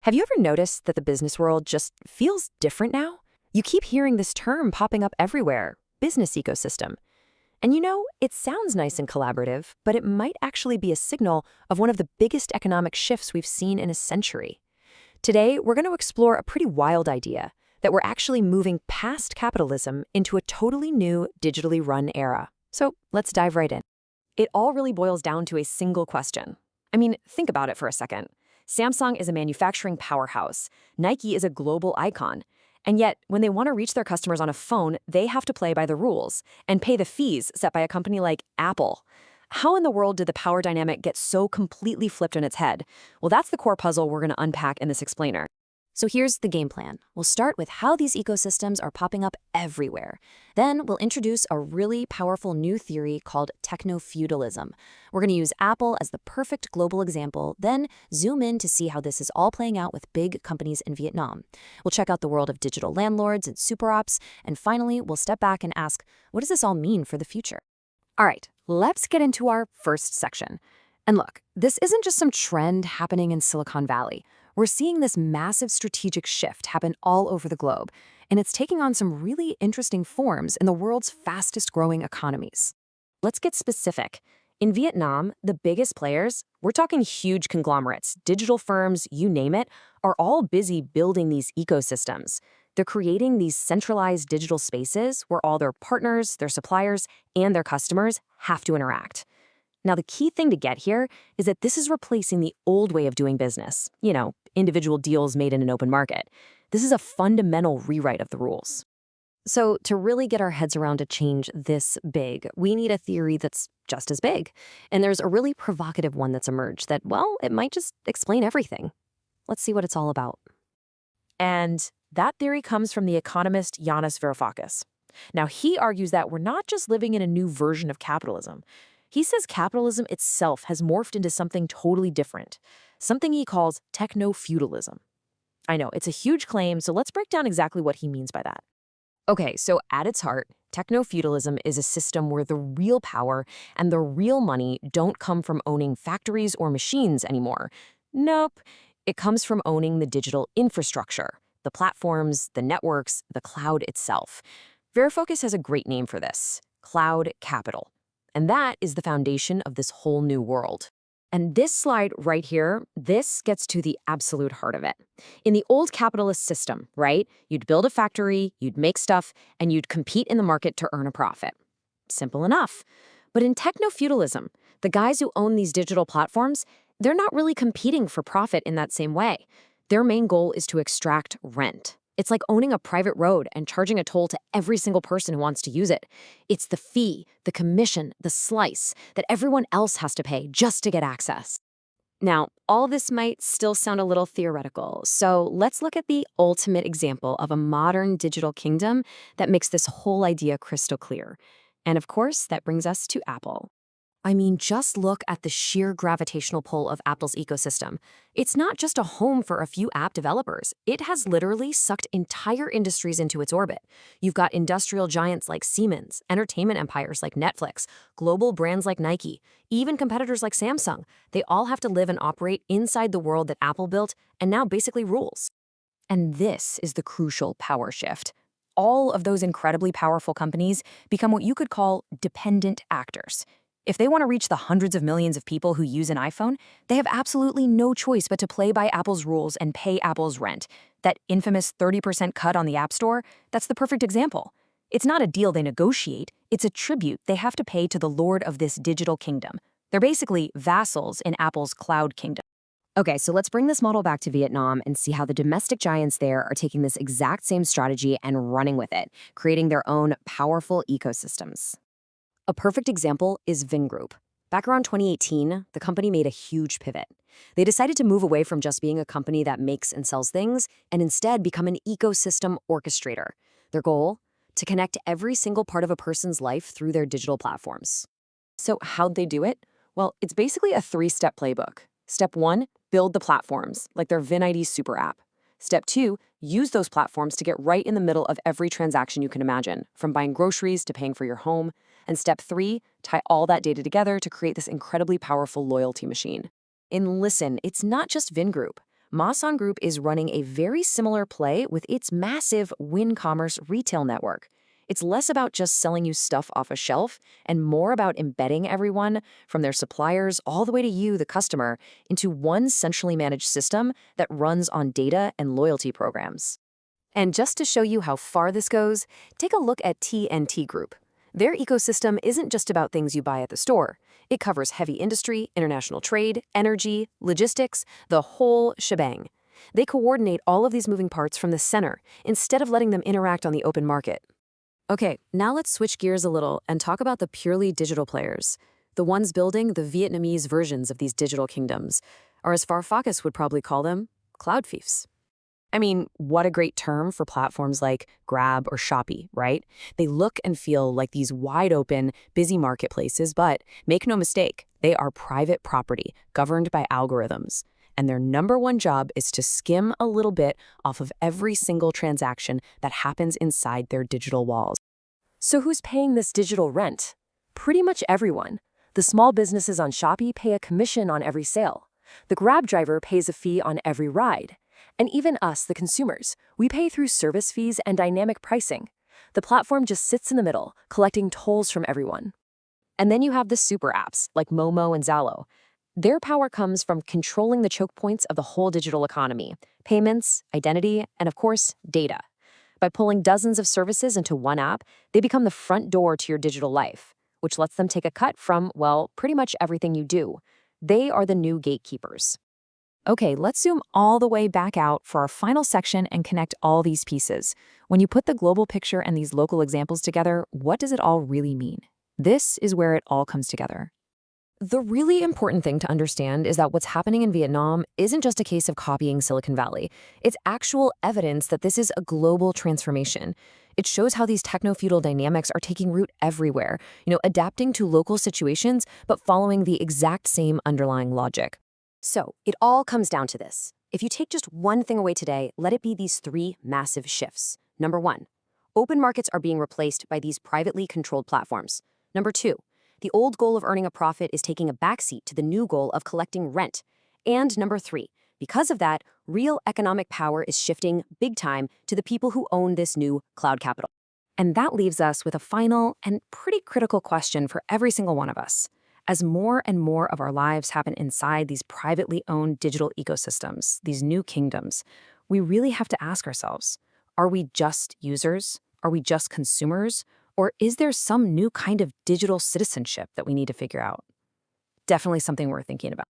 Have you ever noticed that the business world just feels different now? You keep hearing this term popping up everywhere, business ecosystem. And it sounds nice and collaborative, but it might actually be a signal of one of the biggest economic shifts we've seen in a century. Today, we're going to explore a pretty wild idea that we're actually moving past capitalism into a totally new, digitally run era. So let's dive right in. It all really boils down to a single question. I mean, think about it for a second. Samsung is a manufacturing powerhouse. Nike is a global icon. And yet, when they want to reach their customers on a phone, they have to play by the rules and pay the fees set by a company like Apple. How in the world did the power dynamic get so completely flipped on its head? Well, that's the core puzzle we're going to unpack in this explainer. So here's the game plan. We'll start with how these ecosystems are popping up everywhere. Then we'll introduce a really powerful new theory called techno-feudalism. We're going to use Apple as the perfect global example, then zoom in to see how this is all playing out with big companies in Vietnam. We'll check out the world of digital landlords and super apps, and finally, we'll step back and ask, what does this all mean for the future? All right, let's get into our first section. And look, this isn't just some trend happening in Silicon Valley. We're seeing this massive strategic shift happen all over the globe, and it's taking on some really interesting forms in the world's fastest-growing economies. Let's get specific. In Vietnam, the biggest players, we're talking huge conglomerates, digital firms, you name it, are all busy building these ecosystems. They're creating these centralized digital spaces where all their partners, their suppliers, and their customers have to interact. Now, the key thing to get here is that this is replacing the old way of doing business, individual deals made in an open market. This is a fundamental rewrite of the rules. So to really get our heads around a change this big, we need a theory that's just as big. And there's a really provocative one that's emerged that, well, it might just explain everything. Let's see what it's all about. And that theory comes from the economist Yanis Varoufakis. Now, he argues that we're not just living in a new version of capitalism. He says capitalism itself has morphed into something totally different, something he calls techno-feudalism. I know, it's a huge claim, so let's break down exactly what he means by that. Okay, so at its heart, techno-feudalism is a system where the real power and the real money don't come from owning factories or machines anymore. Nope, it comes from owning the digital infrastructure, the platforms, the networks, the cloud itself. Varoufakis has a great name for this, cloud capital. And that is the foundation of this whole new world. And this slide right here, this gets to the absolute heart of it. In the old capitalist system, right, you'd build a factory, you'd make stuff, and you'd compete in the market to earn a profit. Simple enough. But in techno-feudalism, the guys who own these digital platforms, they're not really competing for profit in that same way. Their main goal is to extract rent. It's like owning a private road and charging a toll to every single person who wants to use it. It's the fee, the commission, the slice that everyone else has to pay just to get access. Now, all this might still sound a little theoretical, so let's look at the ultimate example of a modern digital kingdom that makes this whole idea crystal clear. And of course, that brings us to Apple. I mean, just look at the sheer gravitational pull of Apple's ecosystem. It's not just a home for a few app developers. It has literally sucked entire industries into its orbit. You've got industrial giants like Siemens, entertainment empires like Netflix, global brands like Nike, even competitors like Samsung. They all have to live and operate inside the world that Apple built and now basically rules. And this is the crucial power shift. All of those incredibly powerful companies become what you could call dependent actors. If they want to reach the hundreds of millions of people who use an iPhone, they have absolutely no choice but to play by Apple's rules and pay Apple's rent. That infamous 30% cut on the App Store, that's the perfect example. It's not a deal they negotiate, it's a tribute they have to pay to the lord of this digital kingdom. They're basically vassals in Apple's cloud kingdom. Okay, so let's bring this model back to Vietnam and see how the domestic giants there are taking this exact same strategy and running with it, creating their own powerful ecosystems. A perfect example is Vingroup. Back around 2018, the company made a huge pivot. They decided to move away from just being a company that makes and sells things and instead become an ecosystem orchestrator. Their goal? To connect every single part of a person's life through their digital platforms. So how'd they do it? Well, it's basically a three-step playbook. Step 1, build the platforms, like their VinID super app. Step 2, use those platforms to get right in the middle of every transaction you can imagine, from buying groceries to paying for your home. And step 3, tie all that data together to create this incredibly powerful loyalty machine. And listen, it's not just Vingroup. Masan Group is running a very similar play with its massive WinCommerce retail network. It's less about just selling you stuff off a shelf and more about embedding everyone, from their suppliers all the way to you, the customer, into one centrally managed system that runs on data and loyalty programs. And just to show you how far this goes, take a look at TNT Group. Their ecosystem isn't just about things you buy at the store. It covers heavy industry, international trade, energy, logistics, the whole shebang. They coordinate all of these moving parts from the center instead of letting them interact on the open market. Okay, now let's switch gears a little and talk about the purely digital players, the ones building the Vietnamese versions of these digital kingdoms, or as Farfakis would probably call them, cloud fiefs. I mean, what a great term for platforms like Grab or Shopee, right? They look and feel like these wide-open, busy marketplaces, but make no mistake, they are private property governed by algorithms. And their number one job is to skim a little bit off of every single transaction that happens inside their digital walls. So who's paying this digital rent? Pretty much everyone. The small businesses on Shopee pay a commission on every sale. The Grab driver pays a fee on every ride. And even us, the consumers, we pay through service fees and dynamic pricing. The platform just sits in the middle, collecting tolls from everyone. And then you have the super apps like Momo and Zalo. Their power comes from controlling the choke points of the whole digital economy: payments, identity, and of course, data. By pulling dozens of services into one app, they become the front door to your digital life, which lets them take a cut from, well, pretty much everything you do. They are the new gatekeepers. Okay, let's zoom all the way back out for our final section and connect all these pieces. When you put the global picture and these local examples together, what does it all really mean? This is where it all comes together. The really important thing to understand is that what's happening in Vietnam isn't just a case of copying Silicon Valley. It's actual evidence that this is a global transformation. It shows how these techno-feudal dynamics are taking root everywhere, adapting to local situations, but following the exact same underlying logic. So it all comes down to this. If you take just one thing away today, let it be these three massive shifts. Number one, open markets are being replaced by these privately controlled platforms. Number two, the old goal of earning a profit is taking a backseat to the new goal of collecting rent. And number three, because of that, real economic power is shifting big time to the people who own this new cloud capital. And that leaves us with a final and pretty critical question for every single one of us. As more and more of our lives happen inside these privately owned digital ecosystems, these new kingdoms, we really have to ask ourselves, are we just users? Are we just consumers? Or is there some new kind of digital citizenship that we need to figure out? Definitely something worth thinking about.